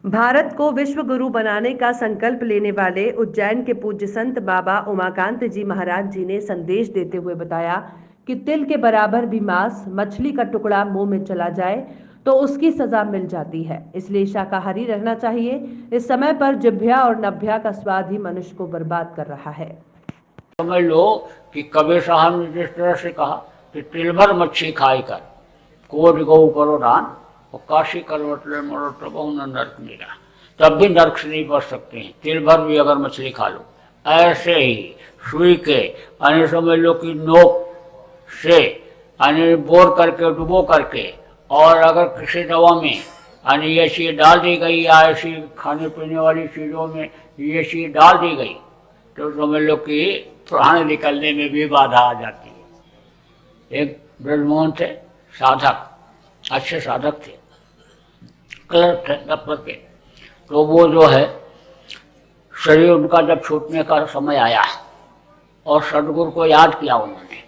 भारत को विश्व गुरु बनाने का संकल्प लेने वाले उज्जैन के पूज्य संत बाबा उमाकांत जी महाराज जी ने संदेश देते हुए बताया कि तिल के बराबर भी मांस मछली का टुकड़ा मुंह में चला जाए तो उसकी सजा मिल जाती है, इसलिए शाकाहारी रहना चाहिए। इस समय पर जिह्वा और नभ्या का स्वाद ही मनुष्य को बर्बाद कर रहा है। समझ लो कि कबीर साहब ने जिस तरह से कहा कि तिल भर मच्छी खाई कर कोट गौ करो दान और काशी करवटले मरो तब न नरक मिला, तब भी नरक से नहीं बच सकते हैं। तिल भर भी अगर मछली खा लो, ऐसे ही सुई के अन्य समझ लो कि नोक से अन्य बोर करके डुबो करके, और अगर किसी दवा में अन्य ये चीज डाल दी गई या ऐसी खाने पीने वाली चीजों में ये चीज डाल दी गई तो समझ लो कि प्राण निकलने में भी बाधा आ जाती है। एक ब्रजमोहन थे, साधक, अच्छे साधक थे, क्लर्क थे दफ्तर के। तो वो जो है शरीर उनका जब छूटने का समय आया और सदगुरु को याद किया, उन्होंने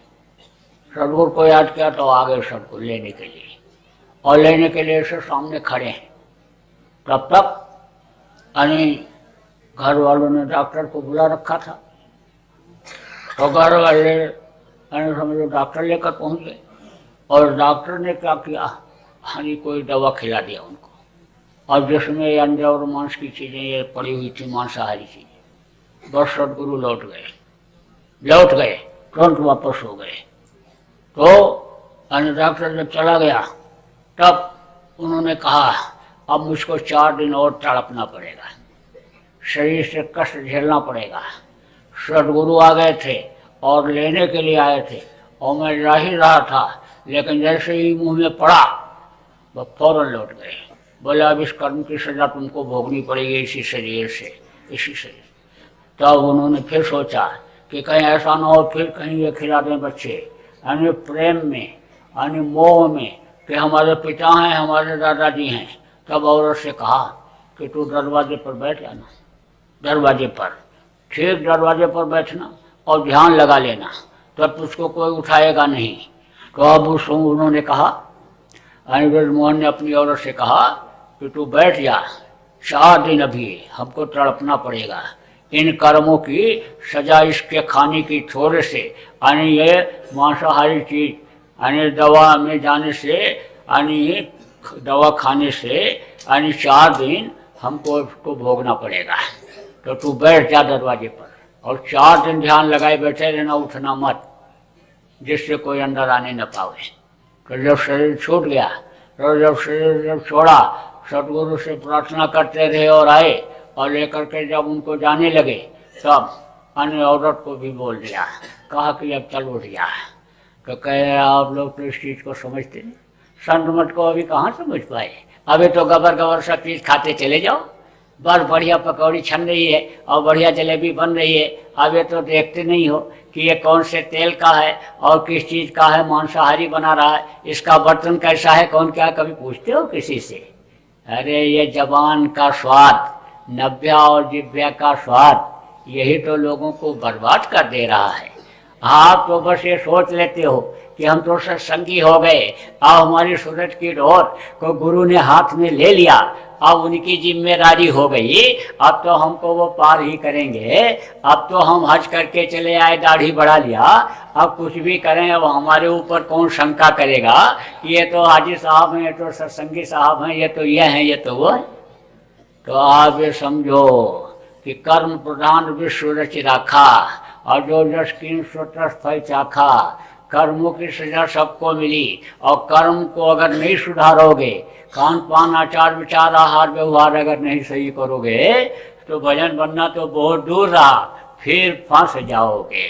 सदगुरु को याद किया तो आगे सदगुरु लेने के लिए, और लेने के लिए से सामने खड़े हैं। तब तक घर वालों ने डॉक्टर को बुला रखा था, तो घर वाले समझो डॉक्टर लेकर पहुंच गए, और डॉक्टर ने क्या किया, कोई दवा खिला दिया उनको, और जिसमें अंडे और मांस की चीजें ये पड़ी हुई थी, मांसाहारी चीजें। बस सदगुरु लौट गए, तुरंत वापस हो गए। तो डॉक्टर जब चला गया तब उन्होंने कहा अब मुझको 4 दिन और तड़पना पड़ेगा, शरीर से कष्ट झेलना पड़ेगा। सदगुरु आ गए थे और लेने के लिए आए थे, और मैं जा ही रहा था, लेकिन जैसे ही मुंह में पड़ा वह फौरन लौट गए। बोले अब इस कर्म की सजा तुमको भोगनी पड़ेगी इसी शरीर से, इसी शरीर। तब उन्होंने फिर सोचा कि कहीं ऐसा ना हो फिर कहीं ये खिला दें बच्चे, यानी प्रेम में, यानी मोह में कि हमारे पिता हैं, हमारे दादाजी हैं। तब औरत से कहा कि तू दरवाजे पर बैठ जाना, दरवाजे पर, ठीक दरवाजे पर बैठना और ध्यान लगा लेना, तब तुझको कोई उठाएगा नहीं। तो अब उन्होंने कहा, ब्रजमोहन ने अपनी औरत से कहा कि तू बैठ जा, 4 दिन अभी हमको तड़पना पड़ेगा, इन कर्मों की सजा इसके खाने की थोड़े से, यानी ये मांसाहारी चीज, यानी दवा में जाने से, यानी दवा खाने से, यानी 4 दिन हमको इसको भोगना पड़ेगा। तो तू बैठ जा दरवाजे पर, और 4 दिन ध्यान लगाए बैठे रहना, उठना मत, जिससे कोई अंदर आने न पावे। तो जब शरीर छूट गया, तो जब छोड़ा, सदगुरु से प्रार्थना करते रहे और आए, और लेकर के जब उनको जाने लगे तब अन्य औरत को भी बोल दिया, कहा कि अब चल उठ जा। तो कह रहे आप लोग तो इस चीज को समझते नहीं, संत मत को अभी कहाँ समझ पाए, अभी तो गबर सब चीज खाते चले जाओ, बस बढ़िया पकौड़ी छन रही है और बढ़िया जलेबी बन रही है, अब ये तो देखते नहीं हो कि ये कौन से तेल का है और किस चीज का है, मांसाहारी बना रहा है, इसका बर्तन कैसा है, कौन क्या, कभी पूछते हो किसी से? अरे ये जबान का स्वाद, नभ्या और जिह्वा का स्वाद, यही तो लोगों को बर्बाद कर दे रहा है। आप तो बस ये सोच लेते हो कि हम तो सत्संगी हो गए, अब हमारी सूरज की डोर को गुरु ने हाथ में ले लिया, अब उनकी जिम्मेदारी हो गई, अब तो हमको वो पार ही करेंगे, अब तो हम हज करके चले आए, दाढ़ी बढ़ा लिया, अब कुछ भी करें अब हमारे ऊपर कौन शंका करेगा, ये तो हाजी साहब हैं, ये तो सत्संगी साहब हैं, ये तो ये हैं, ये तो वो है। तो आप ये समझो कि कर्म प्रधान विश्व रच राखा, और जो जस कीन स्वतः फल चाखा, कर्मों की सजा सबको मिली, और कर्म को अगर नहीं सुधारोगे, खान पान आचार विचार आहार व्यवहार अगर नहीं सही करोगे, तो भजन बनना तो बहुत दूर रहा, फिर फंस जाओगे।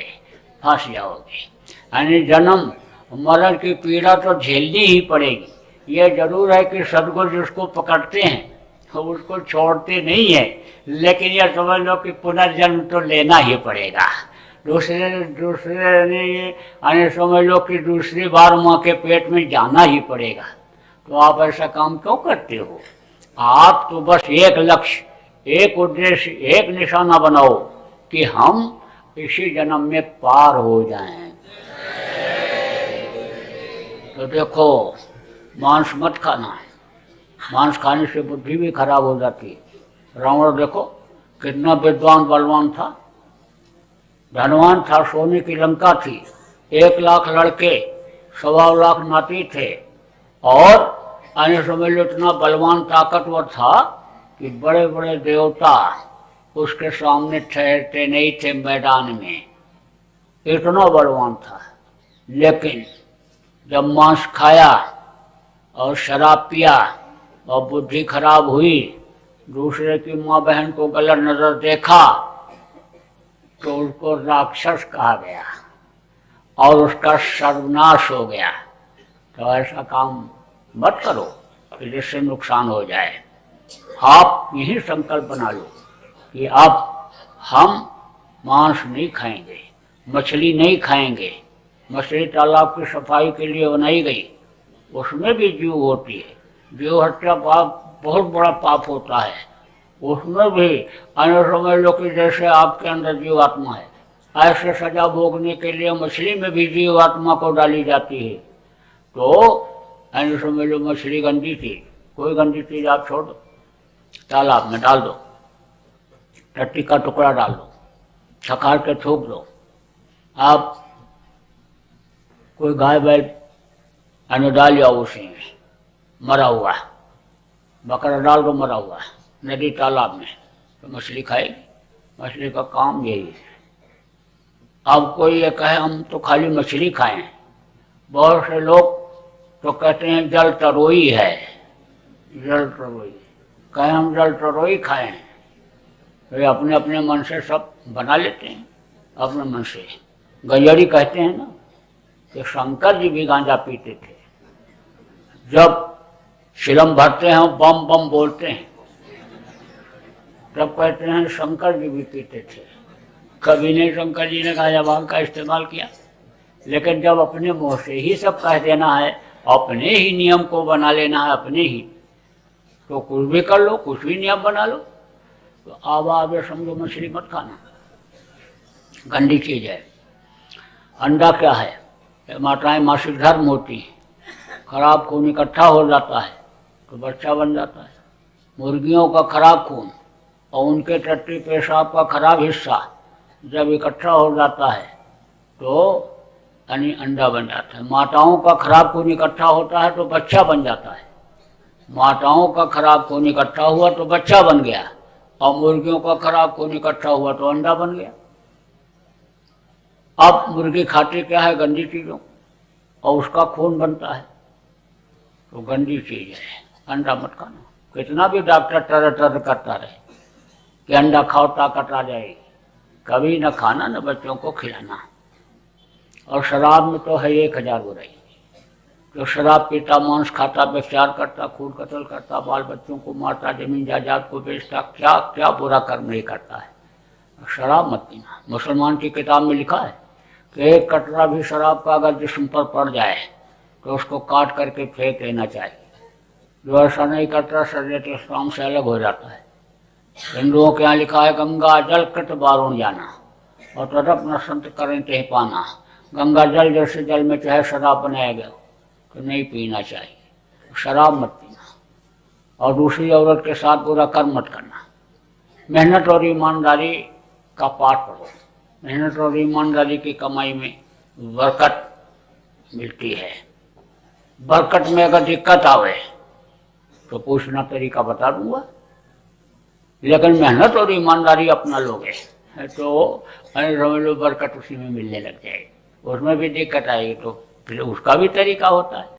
यानी जन्म मरण की पीड़ा तो झेलनी ही पड़ेगी। ये जरूर है कि सदगुरु जिसको पकड़ते हैं तो उसको छोड़ते नहीं है, लेकिन यह समझ लो कि पुनर्जन्म तो लेना ही पड़ेगा। दूसरे ने समझ लो कि दूसरी बार माँ के पेट में जाना ही पड़ेगा। तो आप ऐसा काम क्यों करते हो? आप तो बस एक लक्ष्य, एक उद्देश्य, एक निशाना बनाओ कि हम इसी जन्म में पार हो जाएं। तो देखो, मांस मत खाना, मांस खाने से बुद्धि भी खराब हो जाती है। रावण देखो कितना विद्वान बलवान था, धनवान था, सोने की लंका थी, 1 लाख लड़के, 1.25 लाख नाती थे, और अन्य समझ लो इतना बलवान ताकतवर था कि बड़े बड़े देवता उसके सामने ठहरते नहीं थे मैदान में, इतना बलवान था। लेकिन जब मांस खाया और शराब पिया और बुद्धि खराब हुई, दूसरे की माँ बहन को गलत नजर देखा, तो उसको राक्षस कहा गया और उसका सर्वनाश हो गया। तो ऐसा काम मत करो कि जिससे नुकसान हो जाए। आप यही संकल्प बना लो कि अब हम मांस नहीं खाएंगे, मछली नहीं खाएंगे। मछली तालाब की सफाई के लिए बनाई गई, उसमें भी जीव होती है, जीव हत्या पाप बहुत बड़ा पाप होता है, उसमें भी अन्य समझ लो कि जैसे आपके अंदर जीवात्मा है, ऐसे सजा भोगने के लिए मछली में भी जीवात्मा को डाली जाती है। तो अन्य समझ लो मछली गंदी थी, कोई गंदी चीज आप छोड़ दो, तालाब में डाल दो, टट्टी का टुकड़ा डाल दो, छकार के थूक दो। आप कोई गाय बैल अन्य डाल जाओ उसी में, मरा हुआ बकरा डाल दो मरा हुआ नदी तालाब में, तो मछली खाएगी। मछली का काम यही है। अब कोई ये कहे हम तो खाली मछली खाएं, बहुत से लोग तो कहते हैं जल तरोई है, जल तरोई, कहे हम जल तरोई खाएं, तो अपने अपने मन से सब बना लेते हैं अपने मन से। गंजड़ी कहते हैं ना कि शंकर जी भी गांजा पीते थे, जब शिलम भरते हैं बम बम बोलते हैं, तब कहते हैं शंकर जी भी पीते थे। कभी नहीं शंकर जी ने गांजा भांग का इस्तेमाल किया, लेकिन जब अपने मुंह से ही सब कह देना है, अपने ही नियम को बना लेना है अपने ही, तो कुछ भी कर लो, कुछ भी नियम बना लो। तो अब समझो मछली मत खाना, गंदी चीज है। अंडा क्या है, माताएं मासिक धर्म होती है, खराब खून इकट्ठा हो जाता है तो बच्चा बन जाता है। मुर्गियों का खराब खून और उनके टट्टी पेशाब का खराब हिस्सा जब इकट्ठा हो जाता है तो यानी अंडा बन जाता है। माताओं का खराब खून इकट्ठा होता है तो बच्चा बन जाता है। माताओं का खराब खून इकट्ठा हुआ तो बच्चा बन गया, और मुर्गियों का खराब खून इकट्ठा हुआ तो अंडा बन गया। अब मुर्गी खाती क्या है, गंदी चीजों, और उसका खून बनता है, तो गंदी चीज है, अंडा मत खाना। कितना भी डॉक्टर तरह तरह करता रहे कि अंडा खाओ ताकत आ जाएगी, कभी न खाना न बच्चों को खिलाना। और शराब में तो है 1000 बुराई। जो शराब पीता, मांस खाता, व्यभिचार करता, खून कत्ल करता, बाल बच्चों को मारता, जमीन जायदाद को बेचता, क्या क्या बुरा कर्म नहीं करता है। शराब मत पीना। मुसलमान की किताब में लिखा है कि 1 कटरा भी शराब का अगर जिस्म पर पड़ जाए तो उसको काट करके फेंक देना चाहिए। जो ऐसा नहीं करता शरीयत इस्लाम से अलग हो जाता है। हिंदुओं के यहाँ लिखा है गंगा जल कृत बारुण जाना और तदप न संत करें ते पाना। गंगा जल जैसे जल में चाहे शराब बनाया गया तो नहीं पीना चाहिए, शराब मत पीना। और दूसरी औरत के साथ बुरा कर्म मत करना। मेहनत और ईमानदारी का पाठ पढ़ो। मेहनत और ईमानदारी की कमाई में बरकत मिलती है। बरकत में अगर दिक्कत आवे तो पूछना, तरीका बता दूंगा। लेकिन मेहनत और ईमानदारी अपना लोगे तो समझ लो बरकत उसी में मिलने लग जाएगी। उसमें भी दिक्कत आएगी तो फिर उसका भी तरीका होता है।